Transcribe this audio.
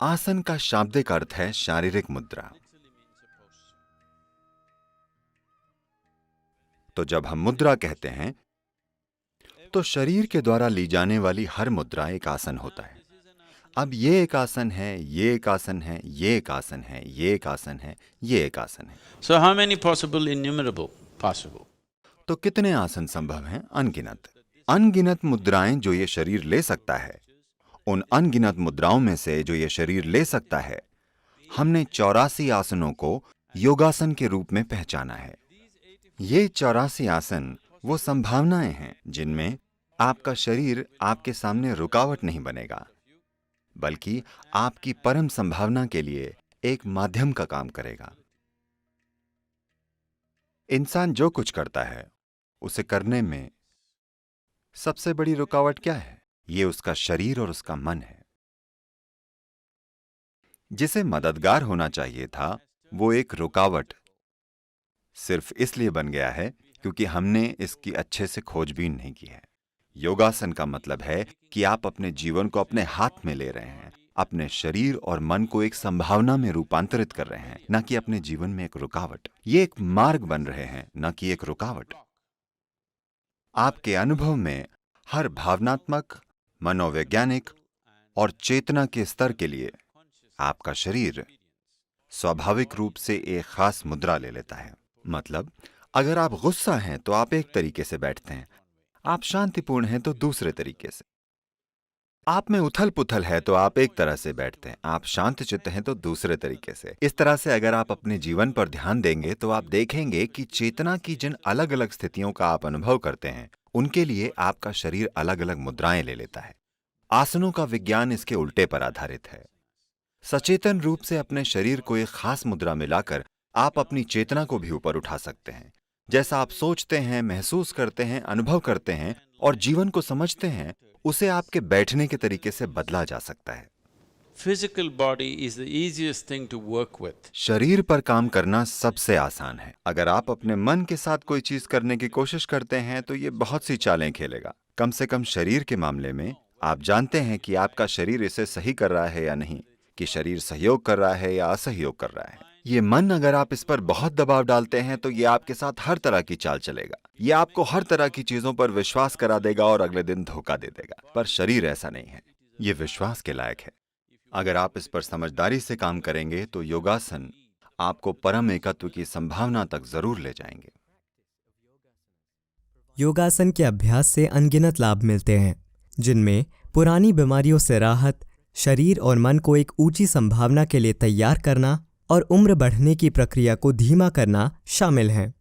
आसन का शाब्दिक अर्थ है शारीरिक मुद्रा। तो जब हम मुद्रा कहते हैं तो शरीर के द्वारा ली जाने वाली हर मुद्रा एक आसन होता है। अब ये एक आसन है, ये एक आसन है, ये एक आसन है, ये एक आसन है, ये एक आसन है। So how many possible? Innumerable possible. तो कितने आसन संभव हैं? अनगिनत। अनगिनत मुद्राएं जो ये शरीर ले सकता है, उन अनगिनत मुद्राओं में से जो ये शरीर ले सकता है, हमने 84 आसनों को योगासन के रूप में पहचाना है। ये 84 आसन वो संभावनाएं हैं जिनमें आपका शरीर आपके सामने रुकावट नहीं बनेगा, बल्कि आपकी परम संभावना के लिए एक माध्यम का काम करेगा। इंसान जो कुछ करता है उसे करने में सबसे बड़ी रुकावट क्या है? ये उसका शरीर और उसका मन है। जिसे मददगार होना चाहिए था वो एक रुकावट सिर्फ इसलिए बन गया है क्योंकि हमने इसकी अच्छे से खोजबीन नहीं की है। योगासन का मतलब है कि आप अपने जीवन को अपने हाथ में ले रहे हैं, अपने शरीर और मन को एक संभावना में रूपांतरित कर रहे हैं, न कि अपने जीवन में एक रुकावट। ये एक मार्ग बन रहे हैं, न कि एक रुकावट। आपके अनुभव में हर भावनात्मक, मनोवैज्ञानिक और चेतना के स्तर के लिए आपका शरीर स्वाभाविक रूप से एक खास मुद्रा ले लेता है। मतलब अगर आप गुस्सा हैं तो आप एक तरीके से बैठते हैं, आप शांतिपूर्ण हैं तो दूसरे तरीके से, आप में उथल पुथल है तो आप एक तरह से बैठते हैं, आप शांतचित्त हैं तो दूसरे तरीके से। इस तरह से अगर आप अपने जीवन पर ध्यान देंगे तो आप देखेंगे कि चेतना की जिन अलग अलग स्थितियों का आप अनुभव करते हैं उनके लिए आपका शरीर अलग अलग मुद्राएं ले लेता है। आसनों का विज्ञान इसके उल्टे पर आधारित है। सचेतन रूप से अपने शरीर को एक खास मुद्रा में लाकर आप अपनी चेतना को भी ऊपर उठा सकते हैं। जैसा आप सोचते हैं, महसूस करते हैं, अनुभव करते हैं और जीवन को समझते हैं, उसे आपके बैठने के तरीके से बदला जा सकता है। Physical body is the easiest thing to work with. शरीर पर काम करना सबसे आसान है। अगर आप अपने मन के साथ कोई चीज करने की कोशिश करते हैं तो ये बहुत सी चालें खेलेगा। कम से कम शरीर के मामले में आप जानते हैं कि आपका शरीर इसे सही कर रहा है या नहीं, कि शरीर सहयोग कर रहा है या असहयोग कर रहा है। ये मन अगर आप इस पर बहुत दबाव डालते हैं तो ये आपके साथ हर तरह की चाल चलेगा। ये आपको हर तरह की चीजों पर विश्वास करा देगा और अगले दिन धोखा दे देगा। पर शरीर ऐसा नहीं है, ये विश्वास के लायक है। अगर आप इस पर समझदारी से काम करेंगे तो योगासन आपको परम एकत्व की संभावना तक जरूर ले जाएंगे। योगासन के अभ्यास से अनगिनत लाभ मिलते हैं, जिनमें पुरानी बीमारियों से राहत, शरीर और मन को एक ऊंची संभावना के लिए तैयार करना और उम्र बढ़ने की प्रक्रिया को धीमा करना शामिल हैं।